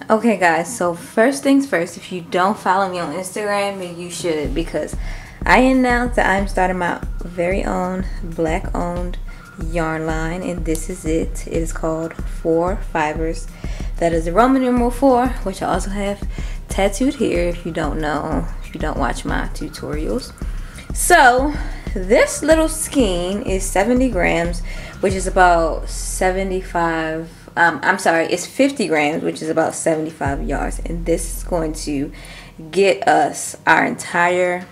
Okay guys, so first things first, if you don't follow me on Instagram, you should, because I announced that I'm starting my very own black owned yarn line, and this is it. It is called 4 Fibers. That is the Roman numeral 4, which I also have tattooed here if you don't know, if you don't watch my tutorials. So this little skein is 70 grams, which is about it's 50 grams, which is about 75 yards, and this is going to get us our entire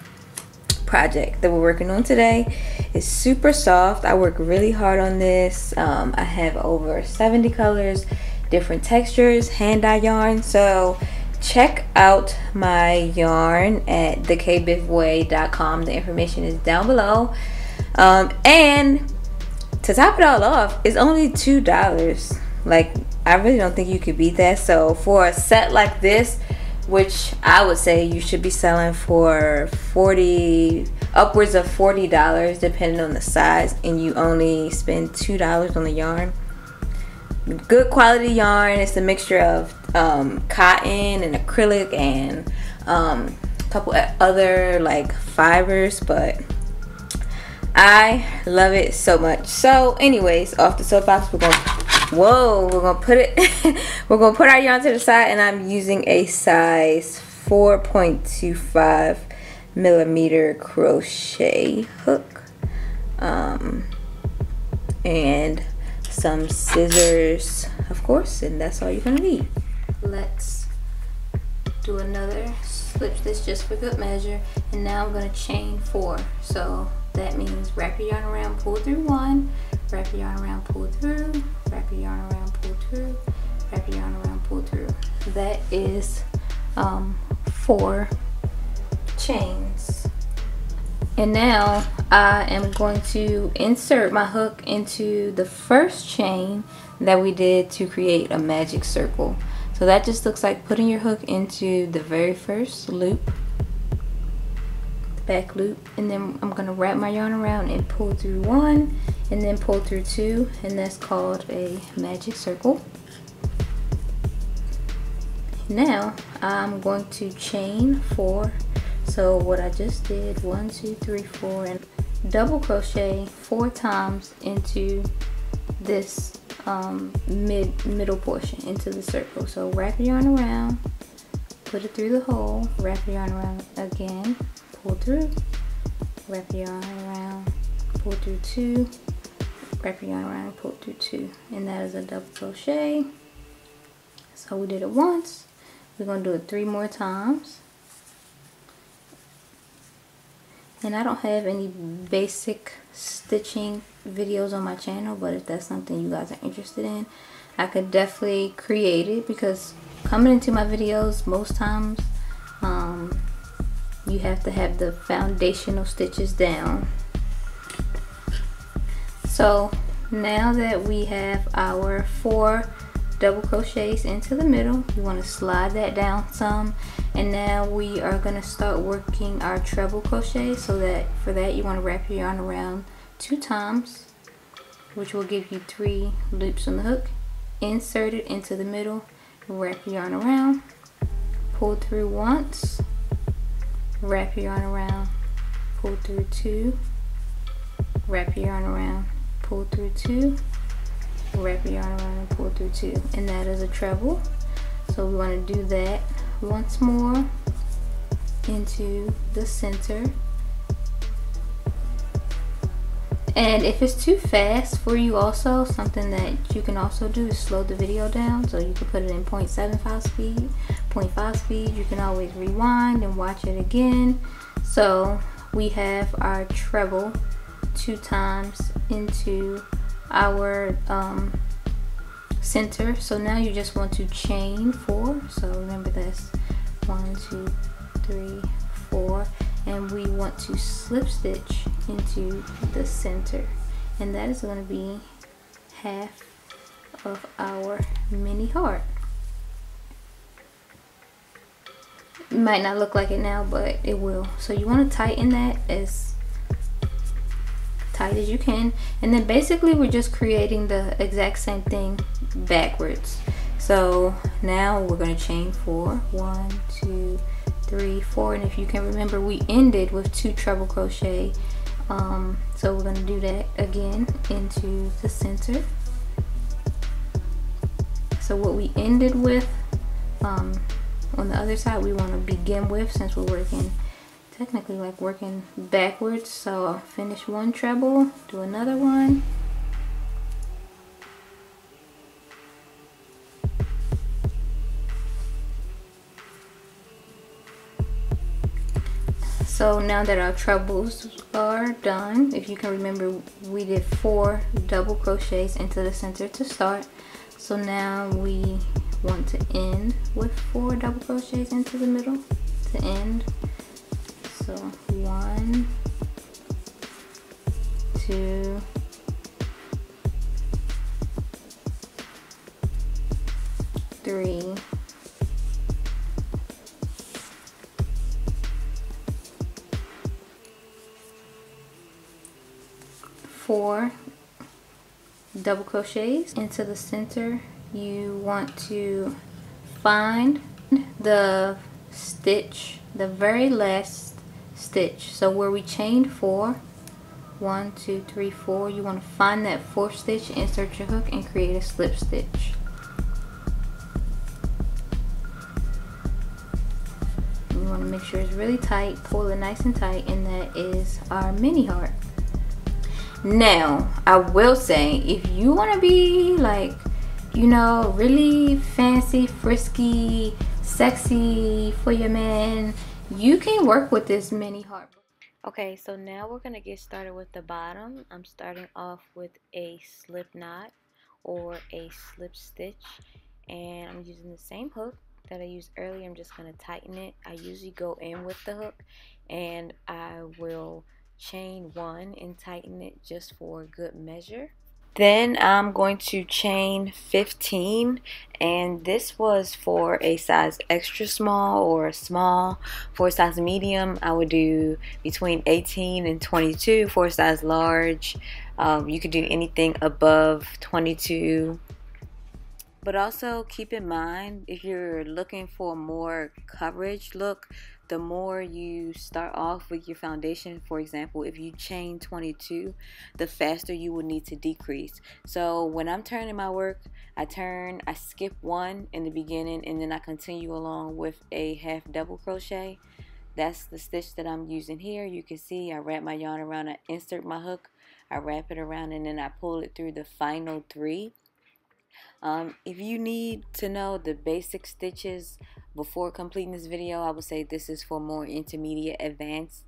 project that we're working on today. It's super soft. I work really hard on this. I have over 70 colors, different textures, hand-dyed yarn. So check out my yarn at thekbiffway.com. The information is down below. And to top it all off, it's only $2. Like, I really don't think you could beat that. So for a set like this, which I would say you should be selling for upwards of $40 depending on the size, and you only spend $2 on the yarn. Good quality yarn. It's a mixture of cotton and acrylic and a couple other like fibers, but I love it so much. So anyways, off the soapbox, we're gonna put our yarn to the side, and I'm using a size 4.25 millimeter crochet hook, and some scissors, of course, and that's all you're gonna need. Let's do another slip stitch just for good measure, and now I'm gonna chain 4. So that means wrap your yarn around, pull through 1, wrap your yarn around, pull through, wrap your yarn around, pull through, wrap your yarn around, pull through. That is 4 chains. And now I am going to insert my hook into the first chain that we did to create a magic circle. So that just looks like putting your hook into the very first loop, back loop, and then I'm going to wrap my yarn around and pull through 1 and then pull through 2, and that's called a magic circle. Now I'm going to chain 4. So what I just did, 1 2 3 4, and double crochet 4 times into this middle portion, into the circle. So wrap your yarn around, put it through the hole, wrap your yarn around again, pull through, wrap your yarn around, pull through 2, wrap your yarn around and pull through 2, and that is a double crochet. So we did it once, we're going to do it 3 more times. And I don't have any basic stitching videos on my channel, but if that's something you guys are interested in, I could definitely create it, because coming into my videos, most times you have to have the foundational stitches down. So now that we have our 4 double crochets into the middle, you want to slide that down some, and now we are going to start working our treble crochet. So that for that you want to wrap your yarn around 2 times, which will give you 3 loops on the hook, insert it into the middle, wrap your yarn around, pull through once, wrap your yarn around, pull through 2, wrap your yarn around, pull through 2, wrap your yarn around and pull through 2, and that is a treble. So we want to do that once more into the center. And if it's too fast for you, also something that you can also do is slow the video down. So you can put it in 0.75 speed, 0.5 speed. You can always rewind and watch it again. So we have our treble 2 times into our center. So now you just want to chain 4. So remember, that's 1 2 3 4, and we want to slip stitch into the center, and that is going to be half of our mini heart. It might not look like it now, but it will. So you want to tighten that as tight as you can, and then basically we're just creating the exact same thing backwards. So now we're going to chain 4. 1, 2, 3, 4, and if you can remember, we ended with 2 treble crochet. So we're going to do that again into the center. So what we ended with on the other side, we want to begin with, since we're working technically like working backwards. So I'll finish 1 treble, do another one, so now that our trebles are done, if you can remember, we did 4 double crochets into the center to start. So now we want to end with 4 double crochets into the middle to end. So 1, 2, 3, 4 double crochets into the center. You want to find the stitch, the very last stitch. So where we chained 4, 1, 2, 3, 4, you want to find that 4th stitch, insert your hook, and create a slip stitch. And you want to make sure it's really tight, pull it nice and tight, and that is our mini heart. Now, I will say, if you want to be like, you know, really fancy, frisky, sexy for your man, you can work with this mini heart. Okay, so now we're going to get started with the bottom. I'm starting off with a slip knot or a slip stitch, and I'm using the same hook that I used earlier. I'm just going to tighten it. I usually go in with the hook, and I will chain 1 and tighten it just for good measure. Then I'm going to chain 15, and this was for a size extra small or small. For a size medium, I would do between 18 and 22. For a size large, you could do anything above 22. But also keep in mind, if you're looking for a more coverage look, the more you start off with your foundation, for example, if you chain 22, the faster you will need to decrease. So when I'm turning my work, I skip 1 in the beginning, and then I continue along with a half double crochet. That's the stitch that I'm using here. You can see I wrap my yarn around, I insert my hook, I wrap it around, and then I pull it through the final 3. If you need to know the basic stitches before completing this video, I would say this is for more intermediate advanced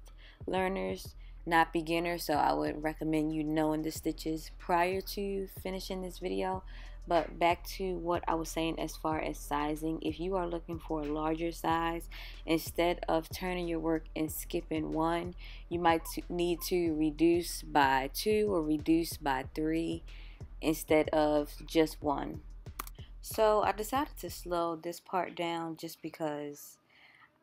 learners, not beginners. So I would recommend you knowing the stitches prior to finishing this video. But back to what I was saying as far as sizing, if you are looking for a larger size, instead of turning your work and skipping 1, you might need to reduce by 2 or reduce by 3 instead of just 1. So I decided to slow this part down just because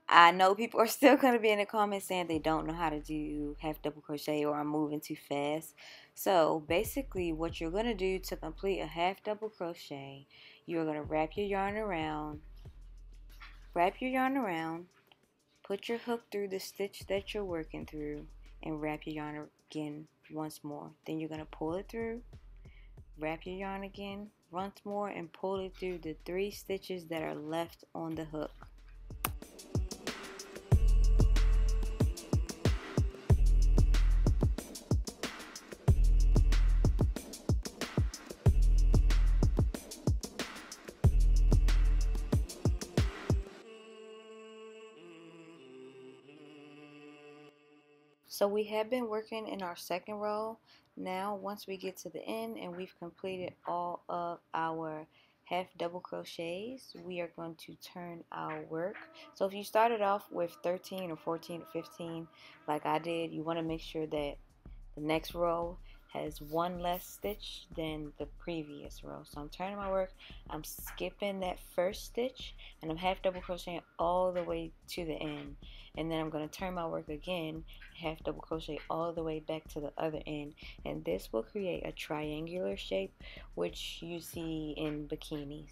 I know people are still going to be in the comments saying they don't know how to do half double crochet or I'm moving too fast. So basically what you're going to do to complete a half double crochet, you're going to wrap your yarn around, put your hook through the stitch that you're working through, and wrap your yarn again once more. Then you're going to pull it through, wrap your yarn again once more, and pull it through the 3 stitches that are left on the hook. So we have been working in our second row. Now once we get to the end and we've completed all of our half double crochets, we are going to turn our work. So if you started off with 13 or 14 or 15 like I did, you want to make sure that the next row has 1 less stitch than the previous row. So I'm turning my work, I'm skipping that first stitch, and I'm half double crocheting all the way to the end. And then I'm going to turn my work again, half double crochet all the way back to the other end. And this will create a triangular shape, which you see in bikinis.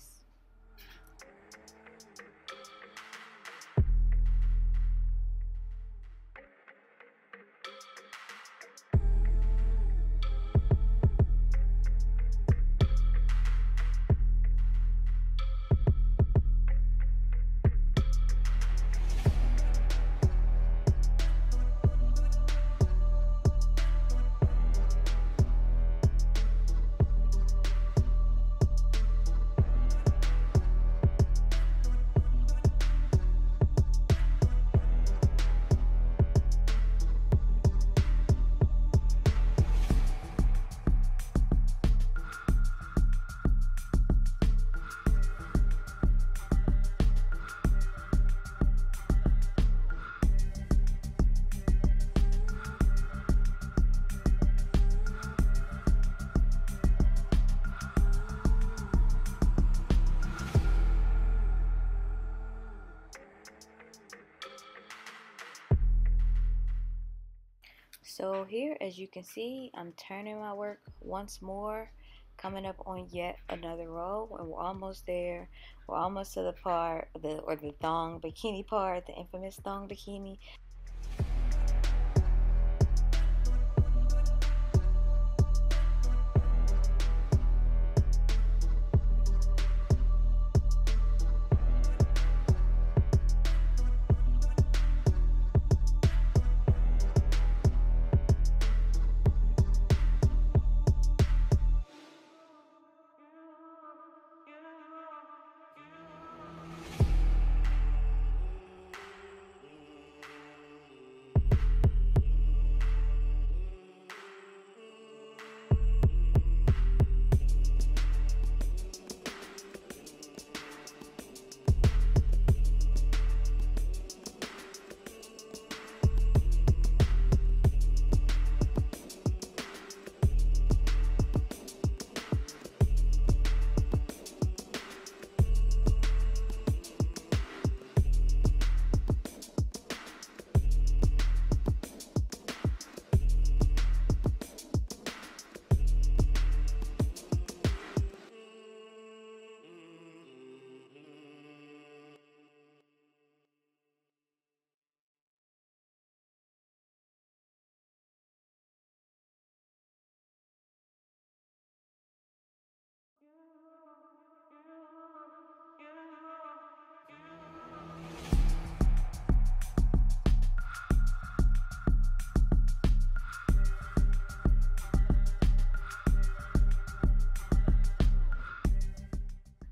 So here, as you can see, I'm turning my work once more, coming up on yet another row, and we're almost there. We're almost to the part, the thong bikini part, the infamous thong bikini.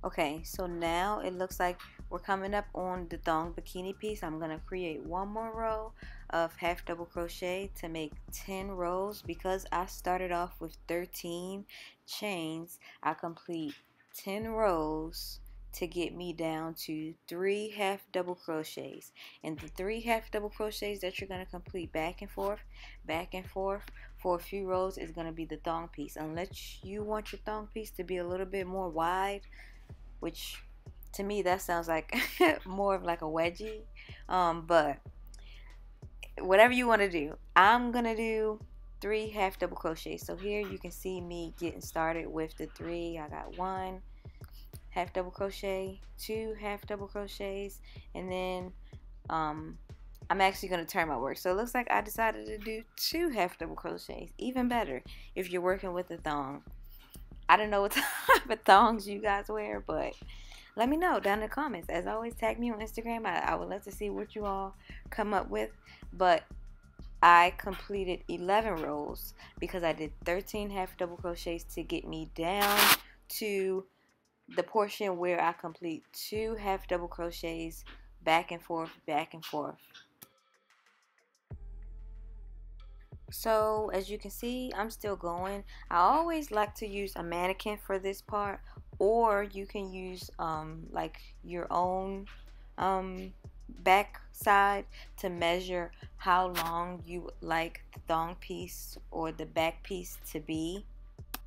Okay, so now it looks like we're coming up on the thong bikini piece. I'm going to create one more row of half double crochet to make 10 rows. Because I started off with 13 chains, I complete 10 rows to get me down to 3 half double crochets. And the 3 half double crochets that you're going to complete back and forth for a few rows is going to be the thong piece. Unless you want your thong piece to be a little bit more wide, which to me that sounds like more of like a wedgie, but whatever you want to do, I'm gonna do 3 half double crochets. So here you can see me getting started with the 3. I got 1 half double crochet, 2 half double crochets, and then I'm actually going to turn my work. So it looks like I decided to do 2 half double crochets. Even better if you're working with a thong. I don't know what type of thongs you guys wear, but let me know down in the comments. As always, tag me on Instagram. I would love to see what you all come up with. But I completed 11 rows because I did 13 half double crochets to get me down to the portion where I complete 2 half double crochets back and forth, back and forth. So as you can see, I'm still going. I always like to use a mannequin for this part, or you can use like your own back side to measure how long you would like the thong piece or the back piece to be.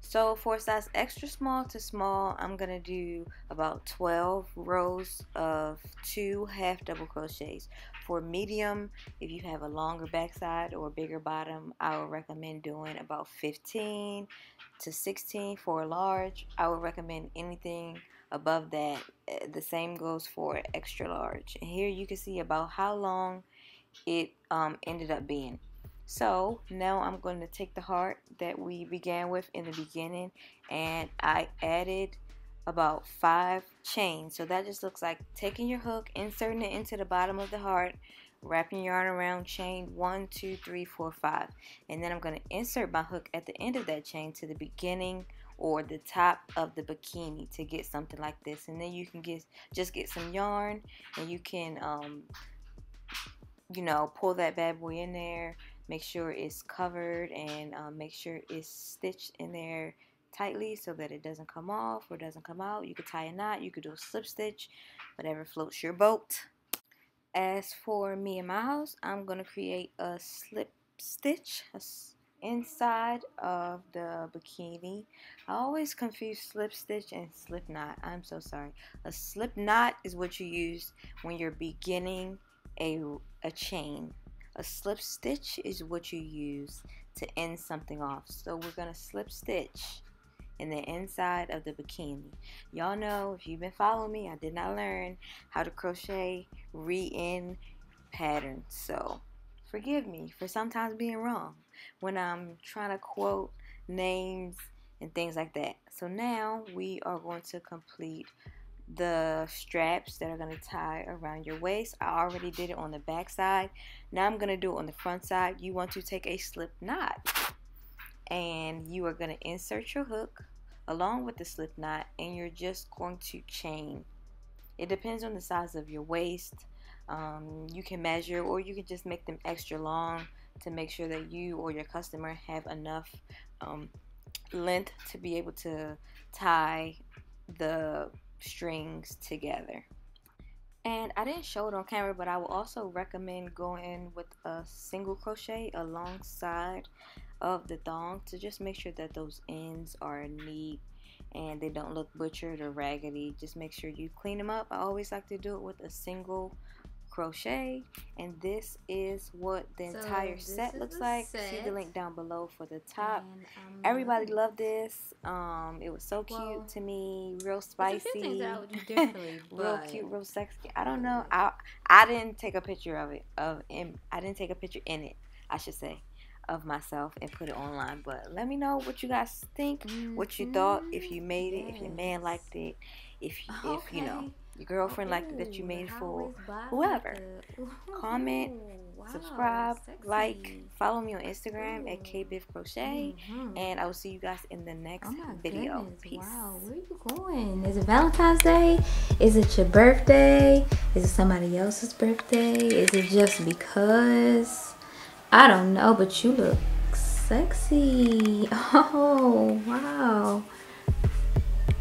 So for size extra small to small, I'm gonna do about 12 rows of 2 half double crochets. For medium, if you have a longer backside or a bigger bottom, I would recommend doing about 15 to 16. For large, I would recommend anything above that. The same goes for extra large. And here you can see about how long it ended up being. So now I'm going to take the heart that we began with in the beginning, and I added about 5 chains. So that just looks like taking your hook, inserting it into the bottom of the heart, wrapping your yarn around chain 1, 2, 3, 4, 5, and then I'm going to insert my hook at the end of that chain to the beginning or the top of the bikini to get something like this. And then you can just get some yarn, and you can pull that bad boy in there, make sure it's covered, and make sure it's stitched in there tightly so that it doesn't come off or doesn't come out. You could tie a knot, you could do a slip stitch, whatever floats your boat. As for me and my house, I'm going to create a slip stitch inside of the bikini. I always confuse slip stitch and slip knot. I'm so sorry. A slip knot is what you use when you're beginning a chain. A slip stitch is what you use to end something off. So we're going to slip stitch in the inside of the bikini. Y'all know, if you've been following me, I did not learn how to crochet re-end patterns. So forgive me for sometimes being wrong when I'm trying to quote names and things like that. So now we are going to complete the straps that are going to tie around your waist. I already did it on the back side. Now I'm going to do it on the front side. You want to take a slip knot and you are going to insert your hook along with the slip knot, and you're just going to chain. It depends on the size of your waist. You can measure, or you can just make them extra long to make sure that you or your customer have enough length to be able to tie the strings together. And I didn't show it on camera, but I will also recommend going with a single crochet alongside of the thong to just make sure that those ends are neat and they don't look butchered or raggedy. Just make sure you clean them up. I always like to do it with a single crochet, and this is what the entire set looks like. See the link down below for the top. Everybody loved this. It was so cute to me, real spicy, a few things that I would do differently, real cute, real sexy. I don't know. I didn't take a picture of it. I didn't take a picture in it, I should say, of myself and put it online. But let me know what you guys think, what you thought, if you made it, if your man liked it, if you know your girlfriend liked it that you made it for, whoever. Comment, subscribe, like, follow me on Instagram at kbifcrochet, and I will see you guys in the next video. Peace. Wow, where are you going? Is it Valentine's Day? Is it your birthday? Is it somebody else's birthday? Is it just because? I don't know, but you look sexy. Oh, wow.